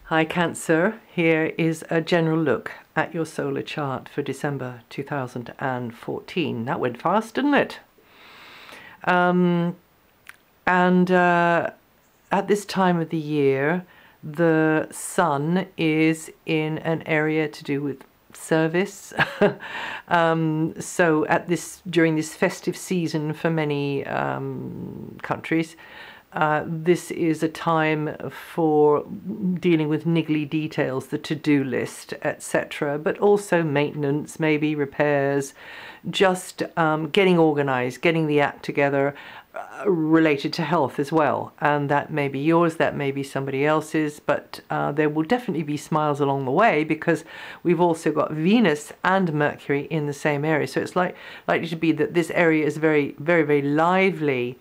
Hi Cancer, here is a general look at your solar chart for December 2014. That went fast, didn't it? At this time of the year, the sun is in an area to do with service. So during this festive season for many countries, this is a time for dealing with niggly details, the to-do list, etc., but also maintenance, maybe repairs, just getting organized, getting the act together, related to health as well. And that may be yours, that may be somebody else's, but there will definitely be smiles along the way because we've also got Venus and Mercury in the same area. So it's likely to be that this area is very, very, very lively.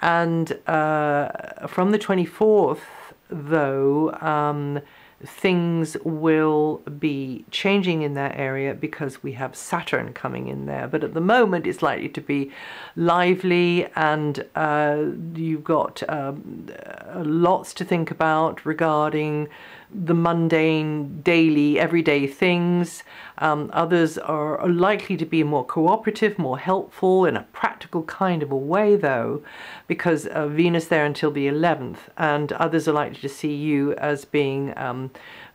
And from the 24th, though, things will be changing in that area because we have Saturn coming in there. But at the moment, it's likely to be lively, and you've got lots to think about regarding the mundane, daily, everyday things. Others are likely to be more cooperative, more helpful in a practical kind of a way, though, because Venus there until the 11th, and others are likely to see you as being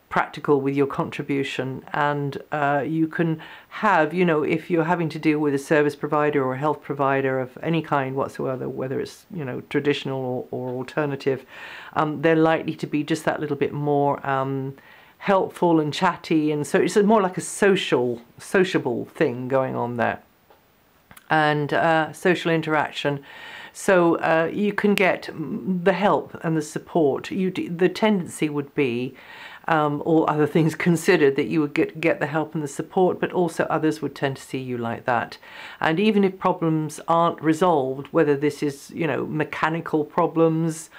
practical with your contribution. And you can have, if you're having to deal with a service provider or a health provider of any kind whatsoever, whether it's, traditional or alternative, they're likely to be just that little bit more helpful and chatty. And so it's more like a sociable thing going on there, and social interaction. So you can get the help and the support. The tendency would be, all other things considered, that you would get the help and the support, but also others would tend to see you like that. And even if problems aren't resolved, whether this is, mechanical problems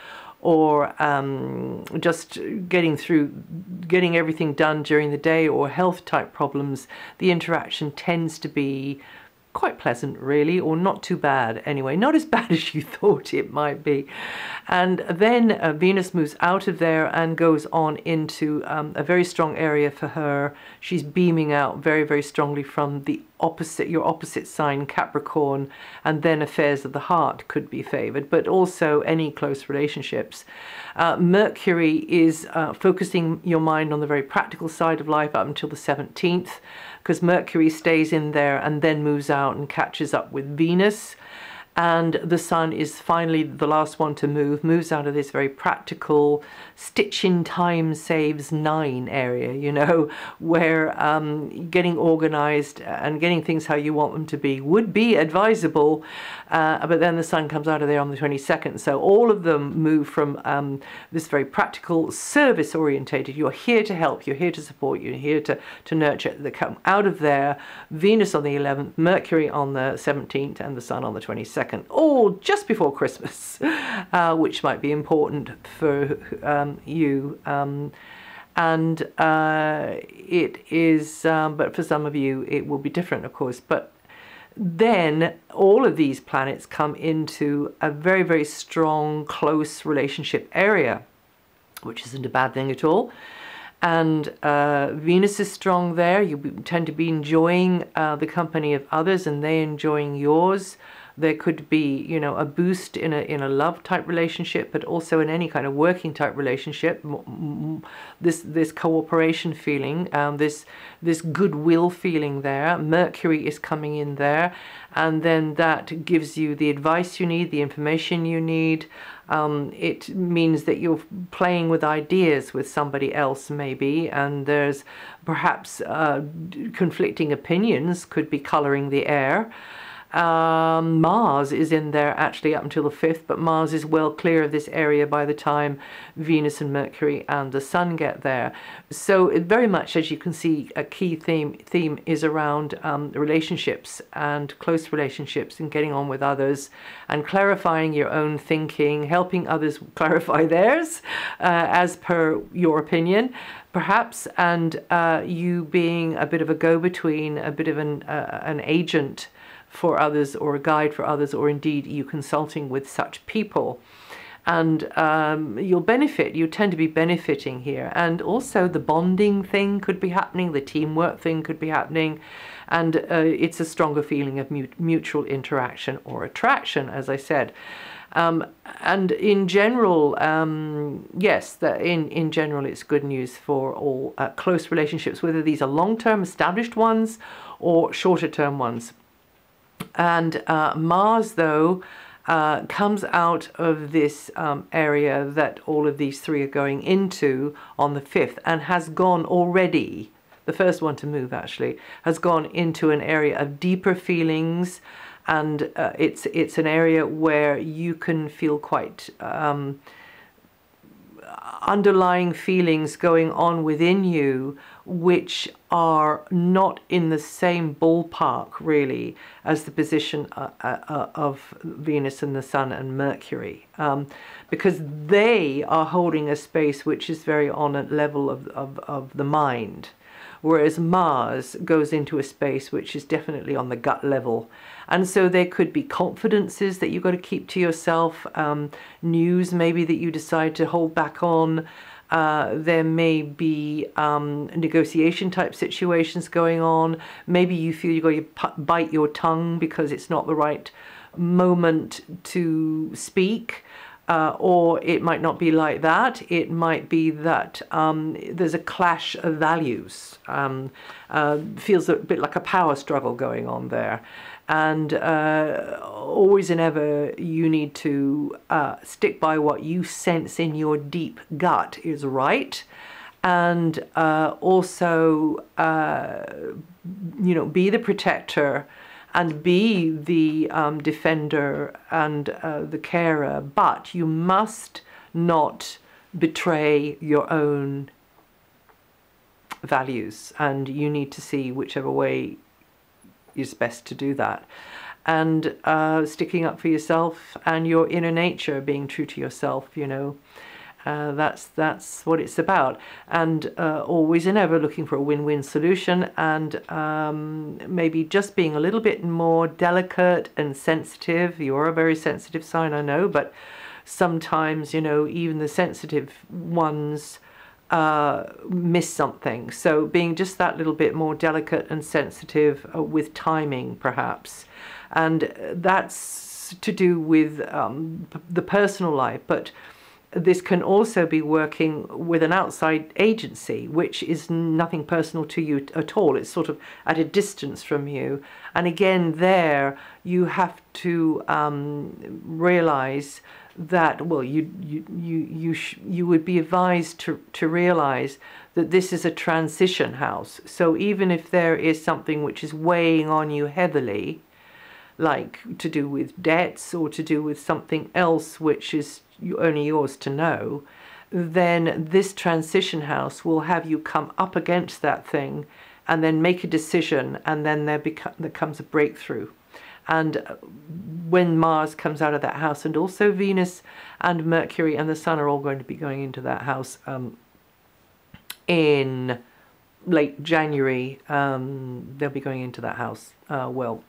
or just getting everything done during the day, or health type problems, the interaction tends to be quite pleasant, really, or not too bad anyway, not as bad as you thought it might be. And then Venus moves out of there and goes on into a very strong area for her. She's beaming out very, very strongly from your opposite sign, Capricorn, and then affairs of the heart could be favored, but also any close relationships. Mercury is focusing your mind on the very practical side of life up until the 17th, because Mercury stays in there and then moves out and catches up with Venus. And the Sun is finally the last one to moves out of this very practical, stitch in time saves 9 area, where getting organized and getting things how you want them to be would be advisable. But then the Sun comes out of there on the 22nd. So all of them move from this very practical, service orientated, you're here to help, you're here to support, you're here to nurture. They come out of there, Venus on the 11th, Mercury on the 17th, and the Sun on the 22nd. All just before Christmas, which might be important for you. It is, but for some of you, it will be different, of course. But then all of these planets come into a very, very strong, close relationship area, which isn't a bad thing at all. And Venus is strong there. You tend to be enjoying the company of others, and they enjoying yours. There could be, a boost in a love type relationship, but also in any kind of working type relationship. This cooperation feeling, this goodwill feeling there. Mercury is coming in there, and then that gives you the advice you need, the information you need. It means that you're playing with ideas with somebody else, maybe, and there's perhaps conflicting opinions could be coloring the air. Mars is in there actually up until the 5th, but Mars is well clear of this area by the time Venus and Mercury and the Sun get there. So it very much, as you can see, a key theme is around relationships and close relationships, and getting on with others and clarifying your own thinking, helping others clarify theirs as per your opinion, perhaps, and you being a bit of a go-between, a bit of an agent for others, or a guide for others, or indeed you consulting with such people. and you'll benefit. You tend to be benefiting here. And also the bonding thing could be happening, the teamwork thing could be happening, and it's a stronger feeling of mutual interaction or attraction, as I said. And in general, yes, in general, it's good news for all close relationships, whether these are long-term established ones or shorter-term ones. And Mars, though, comes out of this area that all of these three are going into on the 5th, and has gone already, the first one to move actually, has gone into an area of deeper feelings, and it's an area where you can feel quite underlying feelings going on within you, which are not in the same ballpark really as the position of Venus and the Sun and Mercury, because they are holding a space which is very on a level of the mind, whereas Mars goes into a space which is definitely on the gut level. And so there could be confidences that you've got to keep to yourself, news maybe that you decide to hold back on. There may be negotiation type situations going on. Maybe you feel you've got to bite your tongue because it's not the right moment to speak. Or it might not be like that. It might be that there's a clash of values. Feels a bit like a power struggle going on there. And always and ever, you need to stick by what you sense in your deep gut is right. And also, you know, be the protector and be the defender and the carer, but you must not betray your own values, and you need to see whichever way is best to do that. And sticking up for yourself and your inner nature, being true to yourself, you know. That's what it's about, and always and ever looking for a win-win solution, and maybe just being a little bit more delicate and sensitive. You're a very sensitive sign, I know, but sometimes, you know, even the sensitive ones miss something. So being just that little bit more delicate and sensitive with timing, perhaps, and that's to do with the personal life, but this can also be working with an outside agency, which is nothing personal to you at all. It's sort of at a distance from you. And again, there you have to realize that, well, you would be advised to realize that this is a transition house. So even if there is something which is weighing on you heavily, like to do with debts or to do with something else which is only yours to know, then this transition house will have you come up against that thing and then make a decision, and then there comes a breakthrough. And when Mars comes out of that house, and also Venus and Mercury and the Sun are all going to be going into that house in late January, they'll be going into that house, well,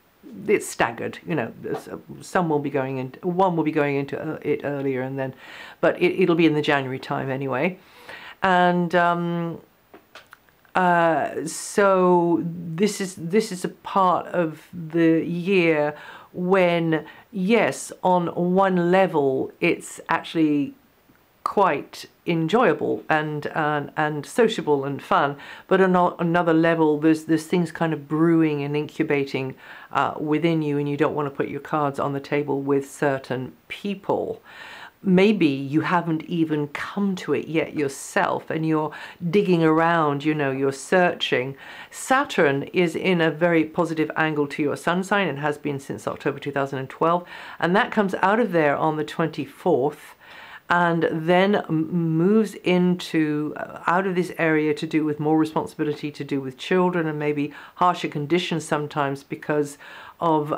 it's staggered, you know. Some will be going in, one will be going into it earlier, and then, but it'll be in the January time anyway. And so this is a part of the year when, yes, on one level it's actually quite enjoyable and sociable and fun, but on another level there's things kind of brewing and incubating within you, and you don't want to put your cards on the table with certain people. Maybe you haven't even come to it yet yourself, and you're digging around, you know, you're searching. Saturn is in a very positive angle to your sun sign and has been since October 2012, and that comes out of there on the 24th. And then moves into out of this area to do with more responsibility, to do with children, and maybe harsher conditions sometimes because of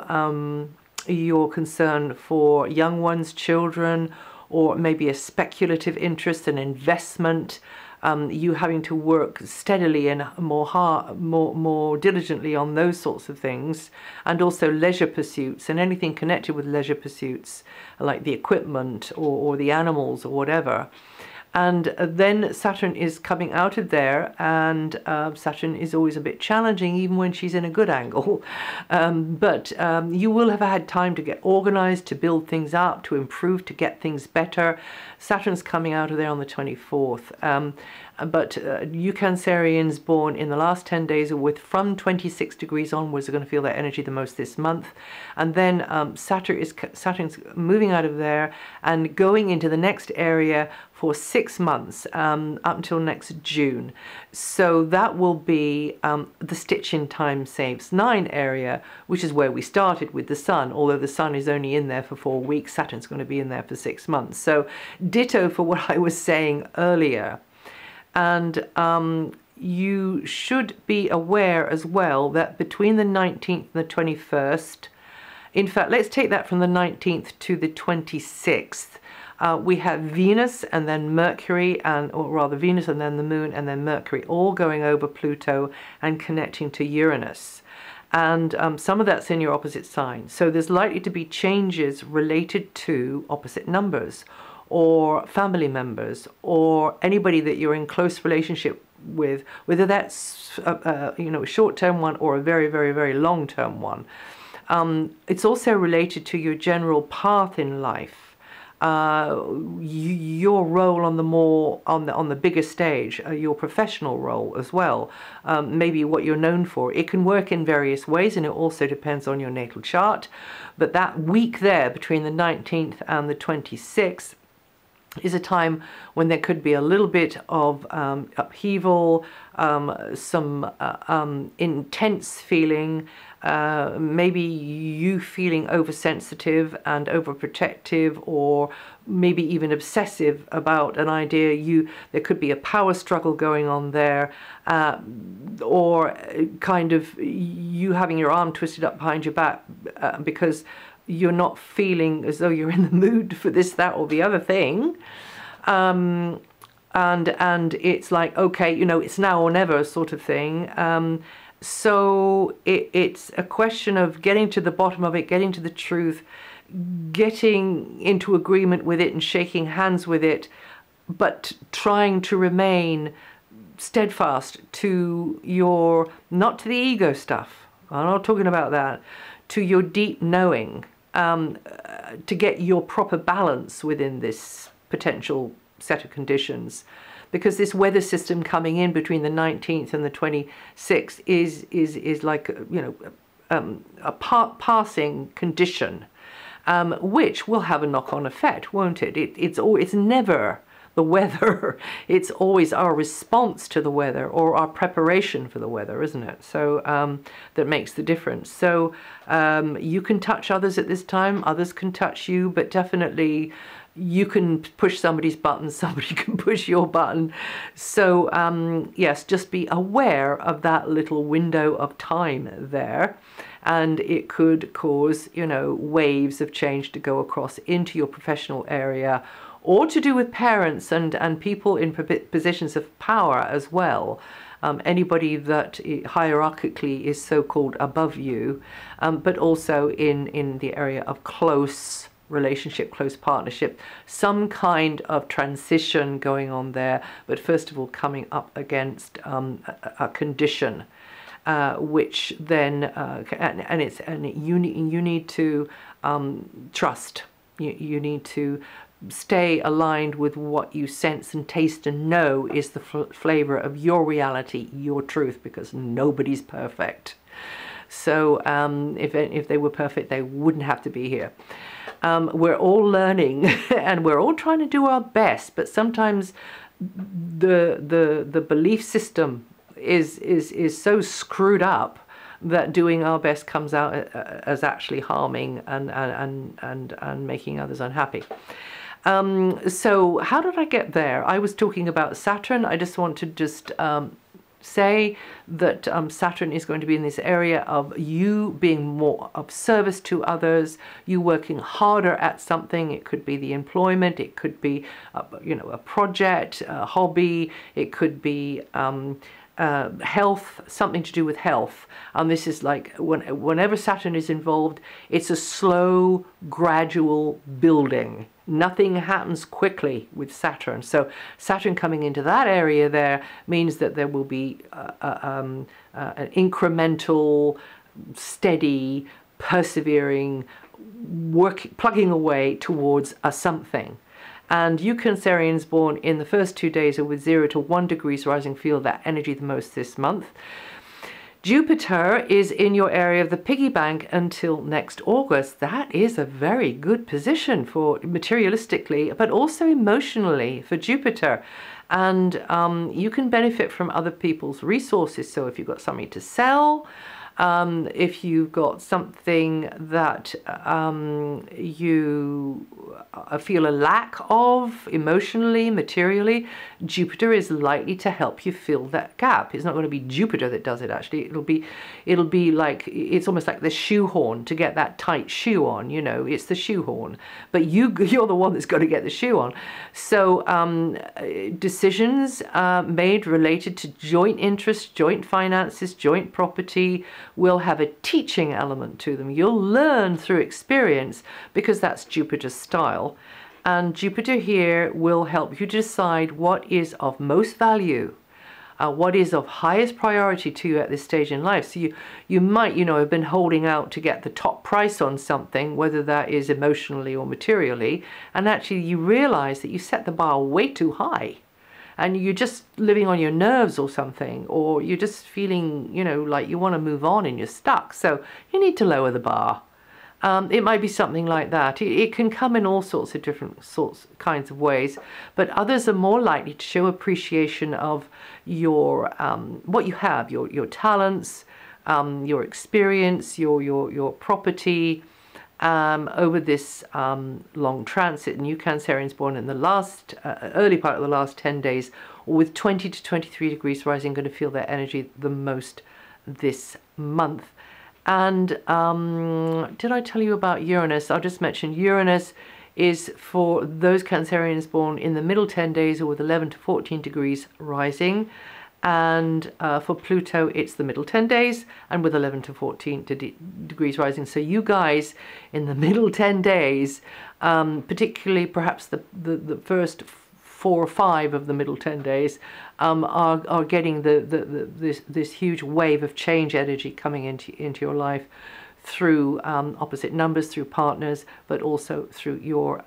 your concern for young ones, children, or maybe a speculative interest, an investment, you having to work steadily and more diligently on those sorts of things, and also leisure pursuits and anything connected with leisure pursuits, like the equipment or the animals or whatever. And then Saturn is coming out of there, and Saturn is always a bit challenging even when she's in a good angle. But you will have had time to get organized, to build things up, to improve, to get things better. Saturn's coming out of there on the 24th. But you Cancerians born in the last 10 days from 26 degrees onwards are going to feel that energy the most this month. And then Saturn's moving out of there and going into the next area for 6 months, up until next June. So that will be the stitch in time saves 9 area, which is where we started with the Sun. Although the Sun is only in there for 4 weeks, Saturn's going to be in there for 6 months. So ditto for what I was saying earlier. And you should be aware as well that between the 19th and the 21st, in fact, let's take that from the 19th to the 26th, we have Venus and then Mercury, or rather Venus and then the Moon and then Mercury, all going over Pluto and connecting to Uranus. And some of that's in your opposite sign. So there's likely to be changes related to opposite numbers, or family members, or anybody that you're in close relationship with, whether that's a short-term one or a very, very, very long-term one. It's also related to your general path in life, your role on the bigger stage, your professional role as well, maybe what you're known for. It can work in various ways, and it also depends on your natal chart. But that week there between the 19th and the 26th is a time when there could be a little bit of upheaval, some intense feeling, maybe you feeling oversensitive and overprotective, or maybe even obsessive about an idea. There could be a power struggle going on there, or kind of you having your arm twisted up behind your back because you're not feeling as though you're in the mood for this, that, or the other thing. And it's like, okay, it's now or never sort of thing. So it's a question of getting to the bottom of it, getting to the truth, getting into agreement with it and shaking hands with it, but trying to remain steadfast to not to the ego stuff. I'm not talking about that. To your deep knowing, to get your proper balance within this potential set of conditions. Because this weather system coming in between the 19th and the 26th is like, a passing condition, which will have a knock-on effect, won't it? It's never the weather. It's always our response to the weather, or our preparation for the weather, isn't it? So that makes the difference. So you can touch others at this time, others can touch you, but definitely you can push somebody's button, somebody can push your button. So yes, just be aware of that little window of time there, and it could cause, waves of change to go across into your professional area, or to do with parents and people in positions of power as well. Anybody that hierarchically is so-called above you, but also in the area of close relationship, close partnership, some kind of transition going on there, but first of all coming up against a condition, which then you need to trust. You need to stay aligned with what you sense and taste and know is the flavor of your reality, your truth, because nobody's perfect. So if they were perfect, they wouldn't have to be here. We're all learning and we're all trying to do our best, but sometimes the belief system is so screwed up that doing our best comes out as actually harming and making others unhappy. So how did I get there? I was talking about Saturn. I just want to say that Saturn is going to be in this area of you being more of service to others, you working harder at something. It could be the employment, it could be a project, a hobby, it could be health, something to do with health. And this is like whenever Saturn is involved, it's a slow, gradual building. Nothing happens quickly with Saturn. So Saturn coming into that area there means that there will be an incremental, steady, persevering work, plugging away towards a something. And you Cancerians born in the first 2 days or with 0 to 1 degrees rising feel that energy the most this month. Jupiter is in your area of the piggy bank until next August. That is a very good position for materialistically, but also emotionally for Jupiter. And you can benefit from other people's resources. So if you've got something to sell, if you've got something that you feel a lack of emotionally, materially, Jupiter is likely to help you fill that gap. It's not going to be Jupiter that does it, actually. It'll be like, it's almost like the shoehorn to get that tight shoe on, you know, it's the shoehorn. But you're the one that's got to get the shoe on. So decisions made related to joint interests, joint finances, joint property will have a teaching element to them. You'll learn through experience because that's Jupiter's style. And Jupiter here will help you decide what is of most value, what is of highest priority to you at this stage in life. So you might, have been holding out to get the top price on something, whether that is emotionally or materially, and actually you realize that you set the bar way too high. And you're just living on your nerves or something, or you're just feeling, like you want to move on and you're stuck. So you need to lower the bar. It might be something like that. It can come in all sorts of different kinds of ways, but others are more likely to show appreciation of your what you have, your talents, your experience, your property, over this long transit. And you Cancerians born in the last early part of the last 10 days, or with 20 to 23 degrees rising, going to feel their energy the most this month. And did I tell you about Uranus? I'll just mention Uranus is for those Cancerians born in the middle 10 days or with 11 to 14 degrees rising. And for Pluto, it's the middle 10 days and with 11 to 14 degrees rising. So you guys in the middle 10 days, particularly perhaps the first 4 or 5 of the middle 10 days, are getting this huge wave of change energy coming into your life through opposite numbers, through partners, but also through your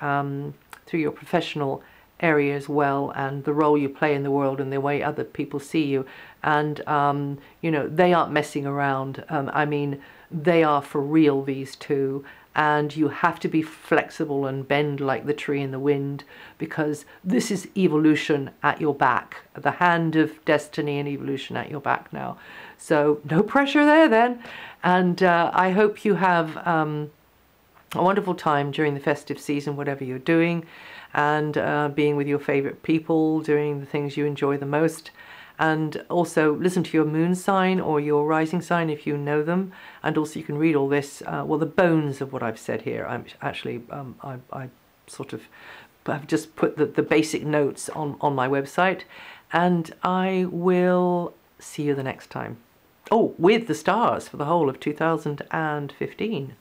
professional area as well, and the role you play in the world and the way other people see you. And they aren't messing around. I mean, they are for real, these two. And you have to be flexible and bend like the tree in the wind, because this is evolution at your back, the hand of destiny and evolution at your back now. So no pressure there then. And I hope you have a wonderful time during the festive season, whatever you're doing, and being with your favorite people, doing the things you enjoy the most. And also listen to your moon sign or your rising sign if you know them. And also you can read all this, well, the bones of what I've said here. I'm actually, I sort of, I've just put the basic notes on my website. And I will see you the next time. Oh, with the stars for the whole of 2015.